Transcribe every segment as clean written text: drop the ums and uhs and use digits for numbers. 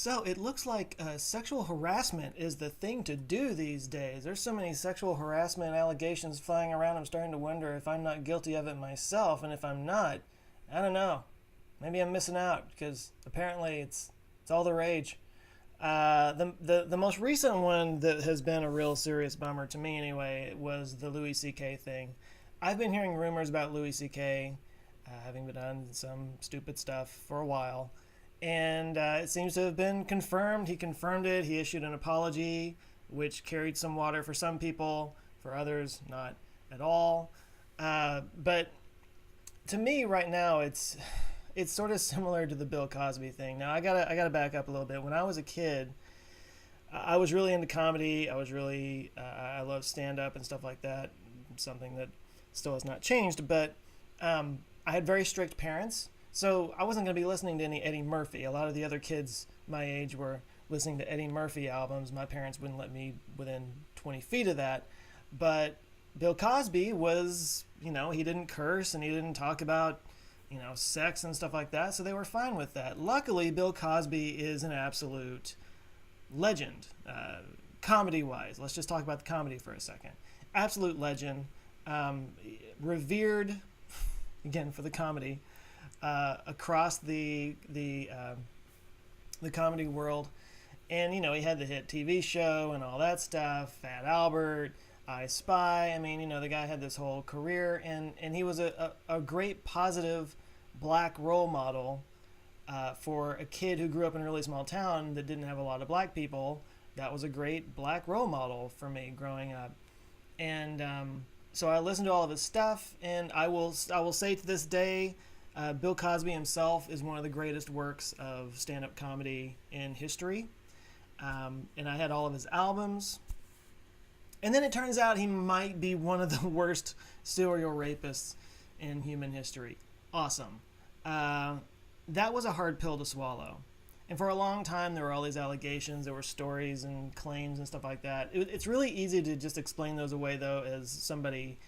So it looks like sexual harassment is the thing to do these days. There's so many sexual harassment allegations flying around. I'm starting to wonder if I'm not guilty of it myself, and if I'm not, I don't know. Maybe I'm missing out because apparently it's all the rage. The most recent one that has been a real serious bummer to me anyway was the Louis C.K. thing. I've been hearing rumors about Louis C.K. Having been done some stupid stuff for a while, and it seems to have been confirmed. He confirmed it. He issued an apology, which carried some water for some people, for others not at all. But to me, right now, it's sort of similar to the Bill Cosby thing. Now, I gotta back up a little bit. When I was a kid, I was really into comedy. I love stand up and stuff like that. Something that still has not changed, but I had very strict parents, so I wasn't going to be listening to any Eddie Murphy. A lot of the other kids my age were listening to Eddie Murphy albums. My parents wouldn't let me within 20 feet of that. But Bill Cosby was, he didn't curse and he didn't talk about, sex and stuff like that, so they were fine with that. Luckily, Bill Cosby is an absolute legend, comedy-wise. Let's just talk about the comedy for a second. Absolute legend, revered, again, for the comedy, across the comedy world. And, he had the hit TV show and all that stuff, Fat Albert, I Spy. I mean, the guy had this whole career, and he was a great positive black role model for a kid who grew up in a really small town that didn't have a lot of black people. That was a great black role model for me growing up. And so I listened to all of his stuff, and I will say to this day, Bill Cosby himself is one of the greatest works of stand-up comedy in history. And I had all of his albums. And then it turns out he might be one of the worst serial rapists in human history. Awesome. That was a hard pill to swallow. And for a long time, there were all these allegations, there were stories and claims and stuff like that. It's really easy to just explain those away, though, as somebody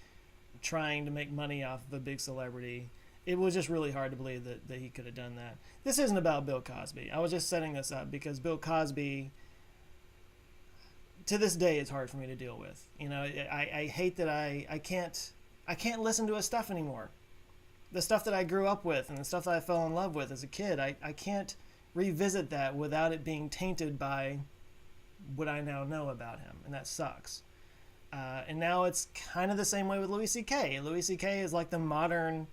trying to make money off of a big celebrity. It was just really hard to believe that he could have done that. This isn't about Bill Cosby. I was just setting this up because Bill Cosby, to this day, it's hard for me to deal with. I hate that I can't listen to his stuff anymore. The stuff that I grew up with and the stuff that I fell in love with as a kid, I can't revisit that without it being tainted by what I now know about him, and that sucks. And now it's kind of the same way with Louis C.K. Louis C.K. is like the modern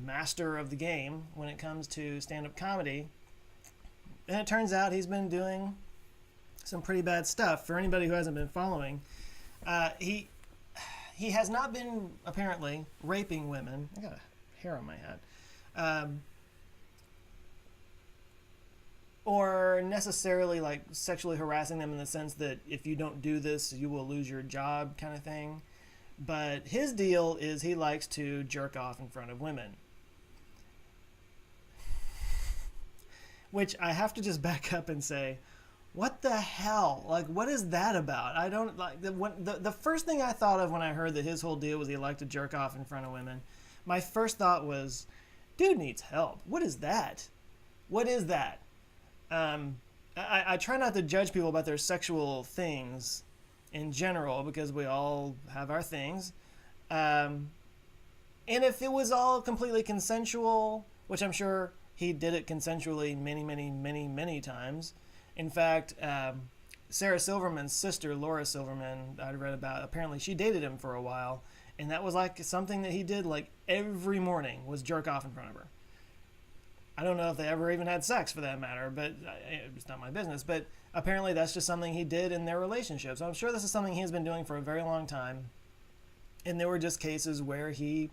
master of the game when it comes to stand-up comedy, and it turns out he's been doing some pretty bad stuff. For anybody who hasn't been following, he has not been apparently raping women. I got a hair on my head. Or necessarily like sexually harassing them in the sense that if you don't do this, you will lose your job kind of thing. But his deal is he likes to jerk off in front of women. Which I have to just back up and say, what the hell? Like, what is that about? I don't like the first thing I thought of when I heard that his whole deal was he liked to jerk off in front of women. My first thought was, dude needs help. What is that? What is that? I try not to judge people about their sexual things in general because we all have our things. And if it was all completely consensual, which I'm sure he did it consensually many, many, many, many times. In fact, Sarah Silverman's sister, Laura Silverman, I'd read about, apparently she dated him for a while. And that was like something that he did like every morning was jerk off in front of her. I don't know if they ever even had sex for that matter, but it's not my business. But apparently that's just something he did in their relationship. So I'm sure this is something he's been doing for a very long time. And there were just cases where he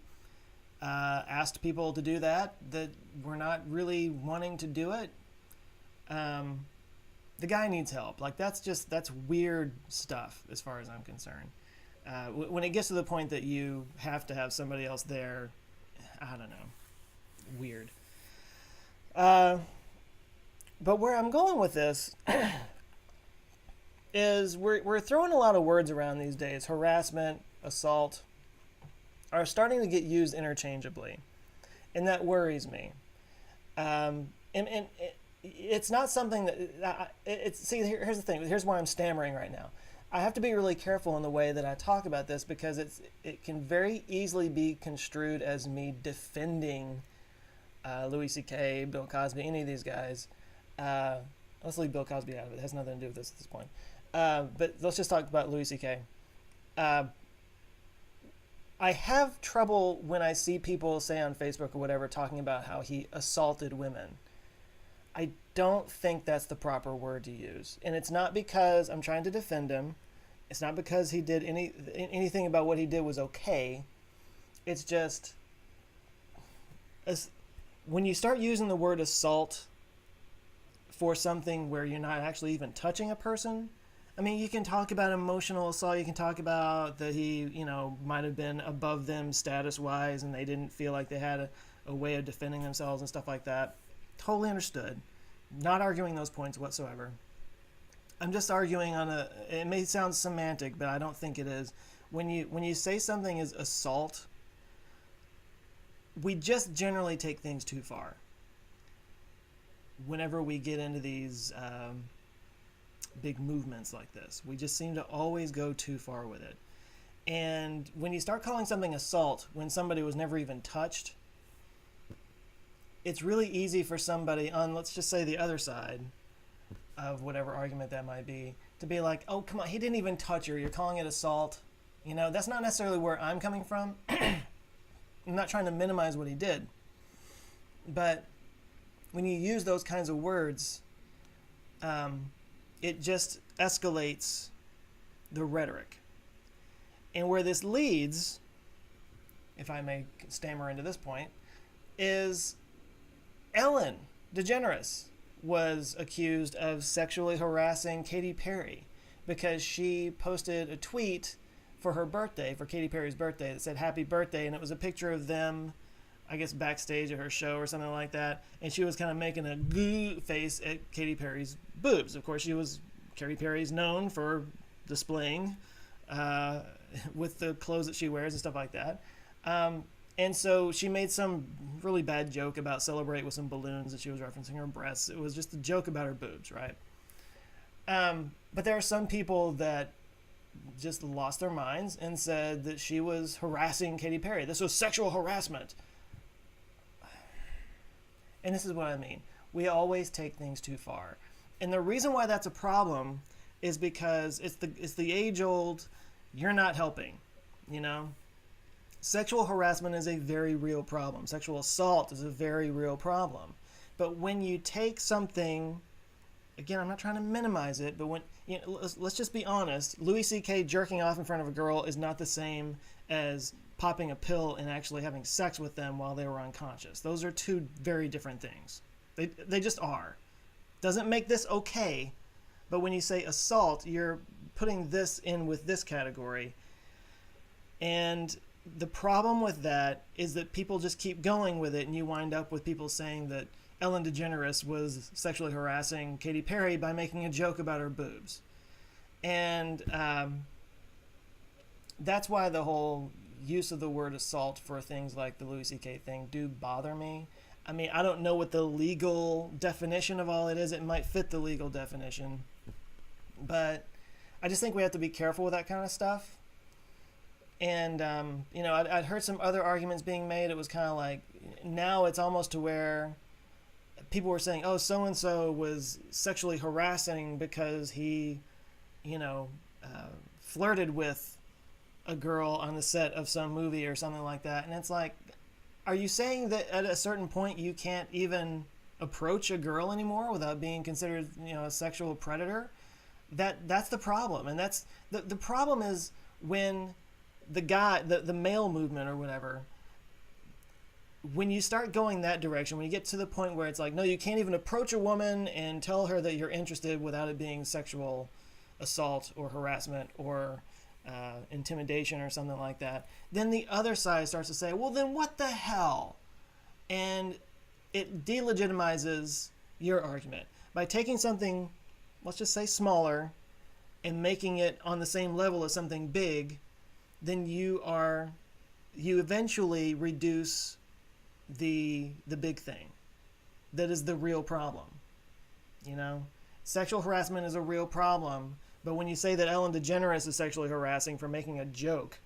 asked people to do that were not really wanting to do it. The guy needs help. Like that's weird stuff as far as I'm concerned. When it gets to the point that you have to have somebody else there, I don't know, weird. But where I'm going with this is we're throwing a lot of words around these days. Harassment, assault are starting to get used interchangeably, and that worries me. And it's not something that it's. See, here's the thing. Here's why I'm stammering right now. I have to be really careful in the way that I talk about this because it can very easily be construed as me defending Louis C.K., Bill Cosby, any of these guys. Uh, let's leave Bill Cosby out of it. It has nothing to do with this at this point. But let's just talk about Louis C.K. Uh, I have trouble when I see people say on Facebook or whatever talking about how he assaulted women. I don't think that's the proper word to use. And it's not because I'm trying to defend him. It's not because he did anything about what he did was okay. It's just as when you start using the word assault for something where you're not actually even touching a person. I mean, you can talk about emotional assault. You can talk about that he, might have been above them status-wise and they didn't feel like they had a way of defending themselves and stuff like that. Totally understood. Not arguing those points whatsoever. I'm just arguing it may sound semantic, but I don't think it is. When you say something is assault, we just generally take things too far. Whenever we get into these big movements like this, we just seem to always go too far with it. And when you start calling something assault when somebody was never even touched, it's really easy for somebody on, let's just say, the other side of whatever argument that might be, to be like, oh, come on, he didn't even touch her. You're calling it assault. That's not necessarily where I'm coming from. I'm not trying to minimize what he did. But when you use those kinds of words, it just escalates the rhetoric. And where this leads, if I may stammer into this point, is Ellen DeGeneres was accused of sexually harassing Katy Perry because she posted a tweet for her birthday, for Katy Perry's birthday, that said happy birthday, and it was a picture of them, I guess, backstage at her show or something like that, and she was kind of making a goo face at Katy Perry's boobs. Of course, Katy Perry's known for displaying with the clothes that she wears and stuff like that. And so she made some really bad joke about celebrate with some balloons that she was referencing her breasts. It was just a joke about her boobs, right? But there are some people that just lost their minds and said that she was harassing Katy Perry. This was sexual harassment. And this is what I mean. We always take things too far. And the reason why that's a problem is because it's the age-old, you're not helping, Sexual harassment is a very real problem. Sexual assault is a very real problem. But when you take something, again, I'm not trying to minimize it, but when let's just be honest, Louis C.K. jerking off in front of a girl is not the same as popping a pill and actually having sex with them while they were unconscious. Those are two very different things. They just are. Doesn't make this okay, but when you say assault, you're putting this in with this category. And the problem with that is that people just keep going with it, and you wind up with people saying that Ellen DeGeneres was sexually harassing Katy Perry by making a joke about her boobs. And that's why the whole use of the word assault for things like the Louis C.K. thing do bother me. I mean, I don't know what the legal definition of all it is. It might fit the legal definition. But I just think we have to be careful with that kind of stuff. And, I'd heard some other arguments being made. It was kind of like, now it's almost to where people were saying, oh, so-and-so was sexually harassing because he, flirted with a girl on the set of some movie or something like that. And it's like, are you saying that at a certain point you can't even approach a girl anymore without being considered, a sexual predator? That's the problem. And that's the problem is when the male movement or whatever, when you start going that direction, when you get to the point where it's like, no, you can't even approach a woman and tell her that you're interested without it being sexual assault or harassment or intimidation or something like that, then the other side starts to say, well, then what the hell? And it delegitimizes your argument. By taking something, let's just say smaller, and making it on the same level as something big, then you eventually reduce the big thing that is the real problem. You know, sexual harassment is a real problem. But when you say that Ellen DeGeneres is sexually harassing for making a joke,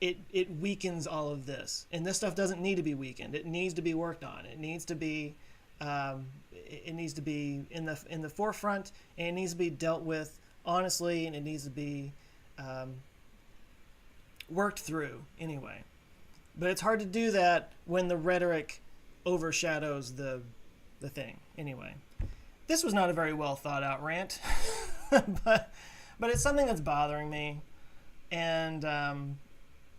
it weakens all of this. And this stuff doesn't need to be weakened. It needs to be worked on. It needs to be in the forefront, and it needs to be dealt with honestly, and it needs to be worked through anyway. But it's hard to do that when the rhetoric overshadows the thing. Anyway, this was not a very well thought out rant, but it's something that's bothering me, and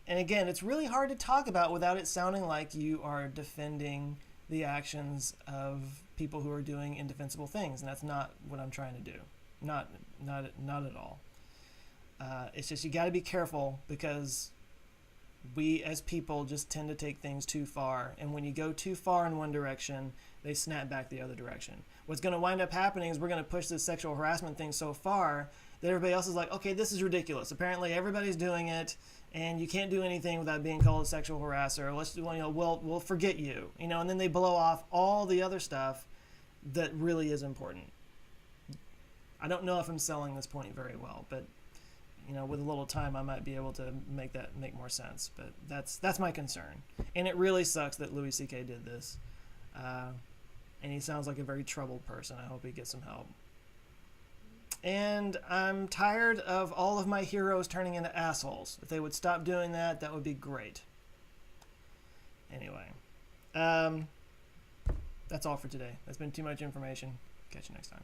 again, it's really hard to talk about without it sounding like you are defending the actions of people who are doing indefensible things, and that's not what I'm trying to do. Not at all. It's just you got to be careful, because we as people just tend to take things too far, and when you go too far in one direction, they snap back the other direction. What's going to wind up happening is we're going to push this sexual harassment thing so far that everybody else is like, okay, this is ridiculous. Apparently everybody's doing it, and you can't do anything without being called a sexual harasser. We'll forget you, and then they blow off all the other stuff that really is important. I don't know if I'm selling this point very well, but with a little time, I might be able to make more sense. But that's my concern, and it really sucks that Louis C.K. did this, and he sounds like a very troubled person. I hope he gets some help. And I'm tired of all of my heroes turning into assholes. If they would stop doing that, that would be great. Anyway, that's all for today. That's been too much information. Catch you next time.